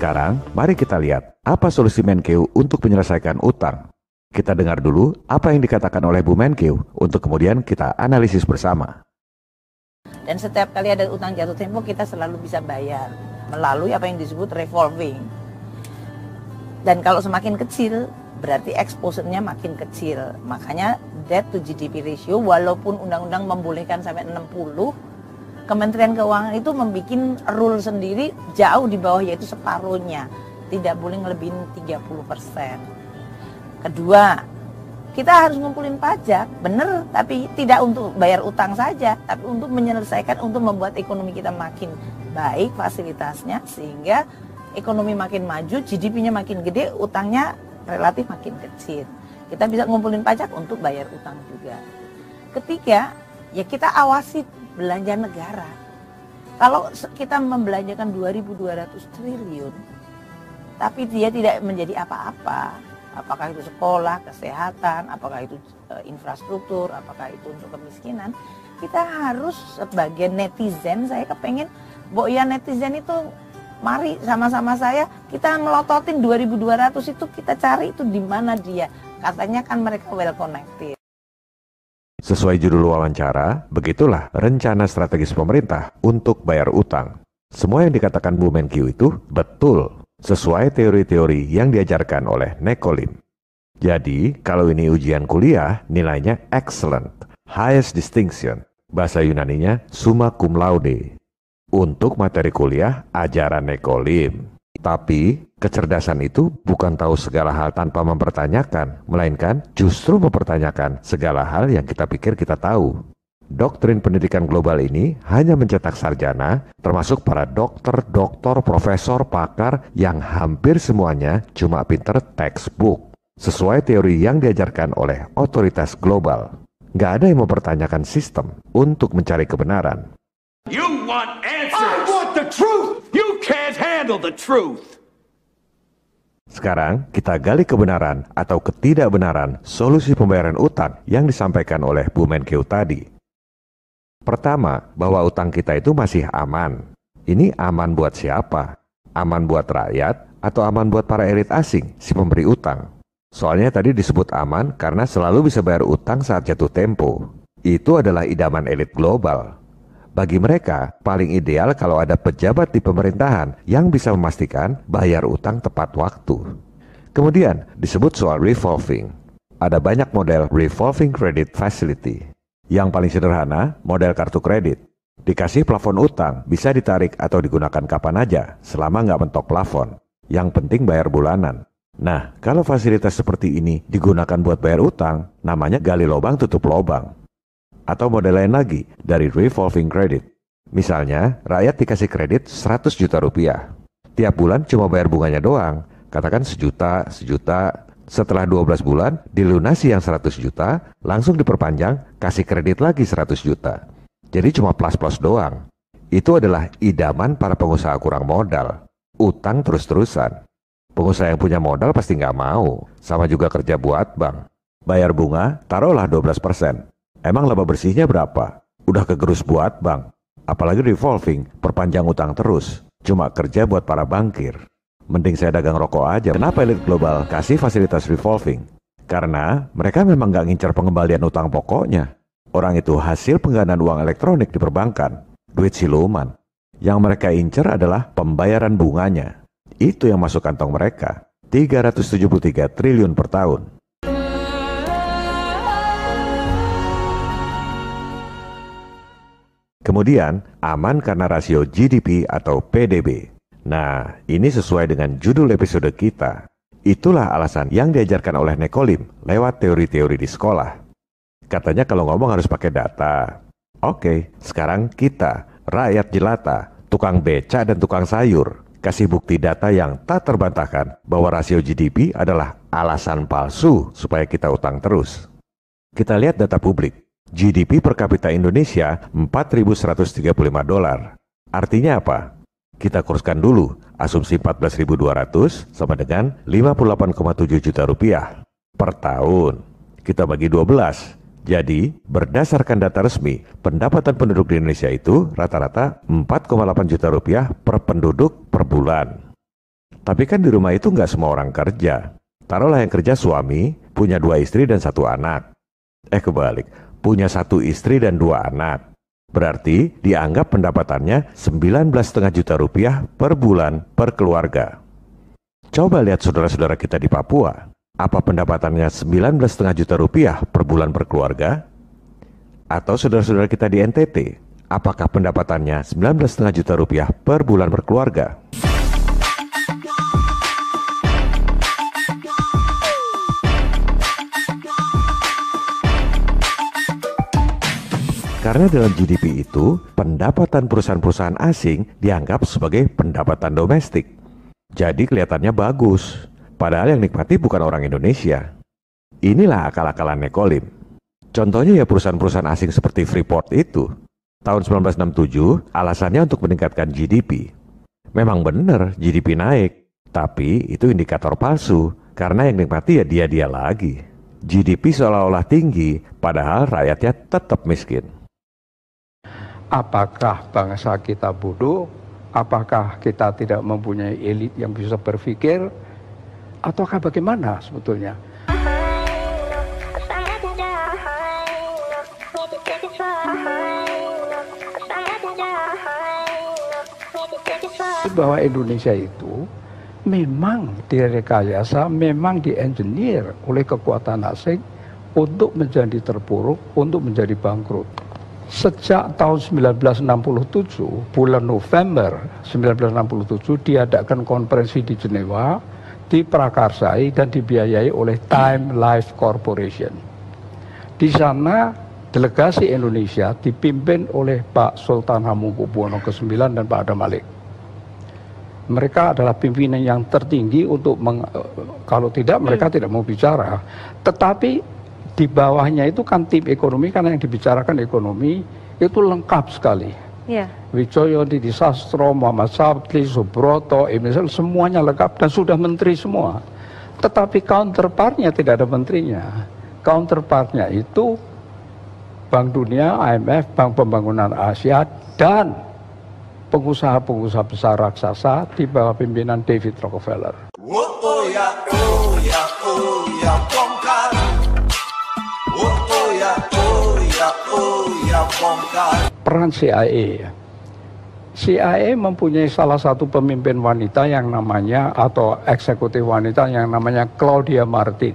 Sekarang, mari kita lihat apa solusi Menkeu untuk menyelesaikan utang. Kita dengar dulu apa yang dikatakan oleh Bu Menkeu untuk kemudian kita analisis bersama. Dan setiap kali ada utang jatuh tempo kita selalu bisa bayar melalui apa yang disebut revolving. Dan kalau semakin kecil berarti exposure-nya makin kecil. Makanya debt to GDP ratio walaupun undang-undang membolehkan sampai 60, Kementerian Keuangan itu membuat rule sendiri jauh di bawah, yaitu separuhnya. Tidak boleh ngelebihin 30%. Kedua, kita harus ngumpulin pajak, bener, tapi tidak untuk bayar utang saja, tapi untuk menyelesaikan, untuk membuat ekonomi kita makin baik fasilitasnya, sehingga ekonomi makin maju, GDP-nya makin gede, utangnya relatif makin kecil. Kita bisa ngumpulin pajak untuk bayar utang juga. Ketiga, ya kita awasi belanja negara. Kalau kita membelanjakan 2.200 triliun, tapi dia tidak menjadi apa-apa, apakah itu sekolah, kesehatan, apakah itu infrastruktur, apakah itu untuk kemiskinan, kita harus sebagai netizen, saya kepengen, ya netizen itu, mari sama-sama saya, kita melototin 2.200 itu, kita cari itu di mana dia. Katanya kan mereka well connected. Sesuai judul wawancara, begitulah rencana strategis pemerintah untuk bayar utang. Semua yang dikatakan Bu Menkeu itu betul, sesuai teori-teori yang diajarkan oleh Nekolim. Jadi, kalau ini ujian kuliah, nilainya excellent, highest distinction, bahasa Yunaninya summa cum laude. Untuk materi kuliah, ajaran Nekolim. Tapi, kecerdasan itu bukan tahu segala hal tanpa mempertanyakan, melainkan justru mempertanyakan segala hal yang kita pikir kita tahu. Doktrin pendidikan global ini hanya mencetak sarjana, termasuk para dokter, profesor, pakar yang hampir semuanya cuma pinter textbook, sesuai teori yang diajarkan oleh otoritas global. Nggak ada yang mempertanyakan sistem untuk mencari kebenaran. You want answers. I want the truth. You can't handle the truth. Sekarang kita gali kebenaran atau ketidakbenaran solusi pembayaran utang yang disampaikan oleh Bu Menkeu tadi. Pertama, bahwa utang kita itu masih aman. Ini aman buat siapa? Aman buat rakyat atau aman buat para elit asing, si pemberi utang? Soalnya tadi disebut aman karena selalu bisa bayar utang saat jatuh tempo. Itu adalah idaman elit global. Bagi mereka, paling ideal kalau ada pejabat di pemerintahan yang bisa memastikan bayar utang tepat waktu. Kemudian disebut soal revolving. Ada banyak model revolving credit facility. Yang paling sederhana, model kartu kredit. Dikasih plafon utang, bisa ditarik atau digunakan kapan aja, selama nggak mentok plafon. Yang penting bayar bulanan. Nah, kalau fasilitas seperti ini digunakan buat bayar utang, namanya gali lubang tutup lubang. Atau model lain lagi, dari revolving credit. Misalnya, rakyat dikasih kredit 100 juta rupiah. Tiap bulan cuma bayar bunganya doang, katakan sejuta. Setelah 12 bulan, dilunasi yang 100 juta, langsung diperpanjang, kasih kredit lagi 100 juta. Jadi cuma plus-plus doang. Itu adalah idaman para pengusaha kurang modal. Utang terus-terusan. Pengusaha yang punya modal pasti nggak mau. Sama juga kerja buat bank. Bayar bunga, taruhlah 12%. Emang laba bersihnya berapa? Udah kegerus buat bank. Apalagi revolving, perpanjang utang terus. Cuma kerja buat para bankir. Mending saya dagang rokok aja. Kenapa elit global kasih fasilitas revolving? Karena mereka memang nggak ngincar pengembalian utang pokoknya. Orang itu hasil penggandaan uang elektronik di perbankan. Duit siluman. Yang mereka incar adalah pembayaran bunganya. Itu yang masuk kantong mereka. 373 triliun per tahun. Kemudian, aman karena rasio GDP atau PDB. Nah, ini sesuai dengan judul episode kita. Itulah alasan yang diajarkan oleh Nekolim lewat teori-teori di sekolah. Katanya kalau ngomong harus pakai data. Oke, sekarang kita, rakyat jelata, tukang beca dan tukang sayur, kasih bukti data yang tak terbantahkan bahwa rasio GDP adalah alasan palsu supaya kita utang terus. Kita lihat data publik. GDP per kapita Indonesia $4.135. Artinya apa? Kita kurskan dulu, asumsi 14.200 sama dengan 58,7 juta rupiah per tahun. Kita bagi 12. Jadi, berdasarkan data resmi, pendapatan penduduk di Indonesia itu rata-rata 4,8 juta rupiah per penduduk per bulan. Tapi kan di rumah itu nggak semua orang kerja. Taruhlah yang kerja suami, punya 2 istri dan 1 anak. Kebalik, punya 1 istri dan 2 anak. Berarti dianggap pendapatannya 19,5 juta rupiah per bulan per keluarga. Coba lihat saudara-saudara kita di Papua. Apa pendapatannya 19,5 juta rupiah per bulan per keluarga? Atau saudara-saudara kita di NTT, apakah pendapatannya 19,5 juta rupiah per bulan per keluarga? Karena dalam GDP itu, pendapatan perusahaan-perusahaan asing dianggap sebagai pendapatan domestik. Jadi kelihatannya bagus, padahal yang nikmati bukan orang Indonesia. Inilah akal-akalannya Kolim. Contohnya ya perusahaan-perusahaan asing seperti Freeport itu. Tahun 1967, alasannya untuk meningkatkan GDP. Memang benar GDP naik, tapi itu indikator palsu, karena yang nikmati ya dia-dia lagi. GDP seolah-olah tinggi, padahal rakyatnya tetap miskin. Apakah bangsa kita bodoh? Apakah kita tidak mempunyai elit yang bisa berpikir? Ataukah bagaimana sebetulnya? Bahwa Indonesia itu memang direkayasa, memang di-engineer oleh kekuatan asing untuk menjadi terpuruk, untuk menjadi bangkrut. Sejak tahun 1967, bulan November 1967 diadakan konferensi di Jenewa, diprakarsai dan dibiayai oleh Time Life Corporation. Di sana delegasi Indonesia dipimpin oleh Pak Sultan Hamengkubuwono ke-9 dan Pak Adam Malik. Mereka adalah pimpinan yang tertinggi untuk kalau tidak mereka tidak mau bicara. Tetapi di bawahnya itu kan tim ekonomi, karena yang dibicarakan ekonomi itu lengkap sekali. Yeah. Wijoyo, Didi Sastro, Muhammad Sabti, Subroto, Ibn semuanya lengkap dan sudah menteri semua. Tetapi counterpartnya tidak ada menterinya. Counterpartnya itu Bank Dunia, IMF, Bank Pembangunan Asia, dan pengusaha-pengusaha besar raksasa di bawah pimpinan David Rockefeller. Peran CIA. CIA mempunyai salah satu pemimpin wanita yang namanya, atau eksekutif wanita yang namanya Claudia Martin.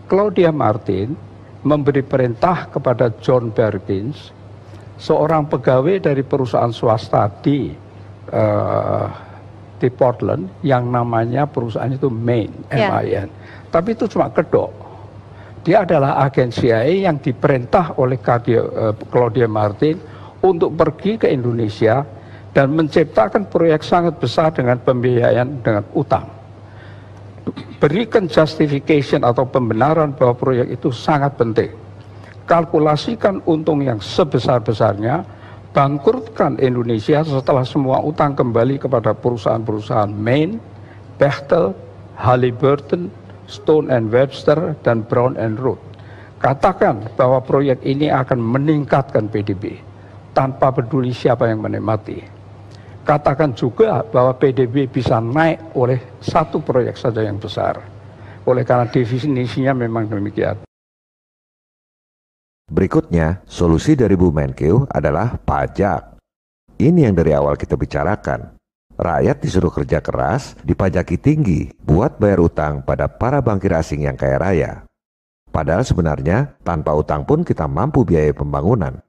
Claudia Martin memberi perintah kepada John Perkins, seorang pegawai dari perusahaan swasta di Portland, yang namanya perusahaan itu Main, MIN. Tapi itu cuma kedok. Dia adalah agen CIA yang diperintah oleh Claudia Martin untuk pergi ke Indonesia dan menciptakan proyek sangat besar dengan pembiayaan dengan utang. Berikan justification atau pembenaran bahwa proyek itu sangat penting. Kalkulasikan untung yang sebesar-besarnya, bangkrutkan Indonesia setelah semua utang kembali kepada perusahaan-perusahaan Main, Bechtel, Halliburton, Stone and Webster, dan Brown and Root. Katakan bahwa proyek ini akan meningkatkan PDB tanpa peduli siapa yang menikmati. Katakan juga bahwa PDB bisa naik oleh satu proyek saja yang besar. Oleh karena definisinya memang demikian. Berikutnya, solusi dari Bu Menkeu adalah pajak. Ini yang dari awal kita bicarakan. Rakyat disuruh kerja keras, dipajaki tinggi buat bayar utang pada para bankir asing yang kaya raya. Padahal sebenarnya tanpa utang pun kita mampu biaya pembangunan.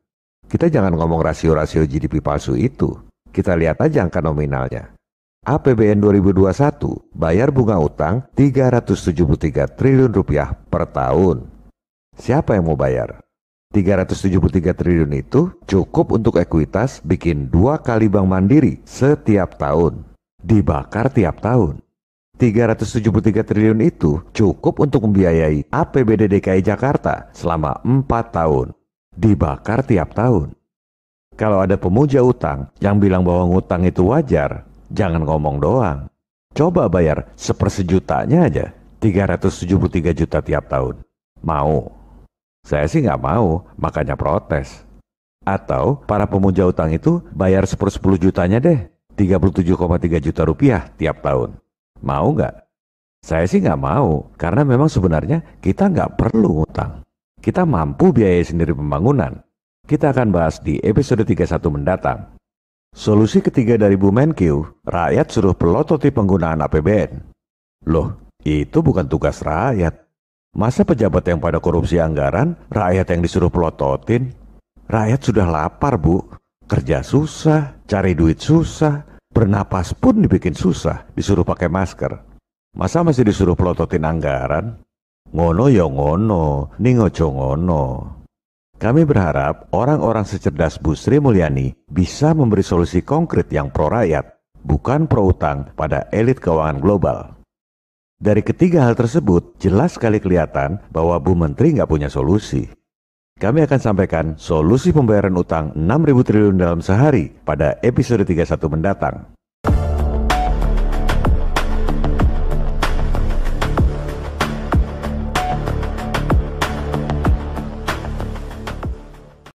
Kita jangan ngomong rasio-rasio GDP palsu itu. Kita lihat aja angka nominalnya. APBN 2021 bayar bunga utang 373 triliun rupiah per tahun. Siapa yang mau bayar? 373 triliun itu cukup untuk ekuitas bikin 2 kali bank mandiri setiap tahun. Dibakar tiap tahun. 373 triliun itu cukup untuk membiayai APBD DKI Jakarta selama 4 tahun. Dibakar tiap tahun. Kalau ada pemuja utang yang bilang bahwa ngutang itu wajar, jangan ngomong doang. Coba bayar 1/4 jutanya aja, 373 juta tiap tahun. Mau? Saya sih nggak mau, makanya protes. Atau para pemuja utang itu bayar 10 jutanya deh, 37,3 juta rupiah tiap tahun. Mau nggak? Saya sih nggak mau, karena memang sebenarnya kita nggak perlu ngutang. Kita mampu biayai sendiri pembangunan. Kita akan bahas di episode 31 mendatang. Solusi ketiga dari Bu Menkyu, rakyat suruh pelototi penggunaan APBN. Loh, itu bukan tugas rakyat. Masa pejabat yang pada korupsi anggaran, rakyat yang disuruh pelototin? Rakyat sudah lapar, Bu. Kerja susah, cari duit susah, bernapas pun dibikin susah, disuruh pakai masker. Masa masih disuruh pelototin anggaran? Ngono ya ngono, ning ojo ngono. Kami berharap orang-orang secerdas Bu Sri Mulyani bisa memberi solusi konkret yang pro rakyat, bukan pro utang pada elit keuangan global. Dari ketiga hal tersebut, jelas sekali kelihatan bahwa Bu Menteri nggak punya solusi. Kami akan sampaikan solusi pembayaran utang 6.000 triliun dalam sehari pada episode 31 mendatang.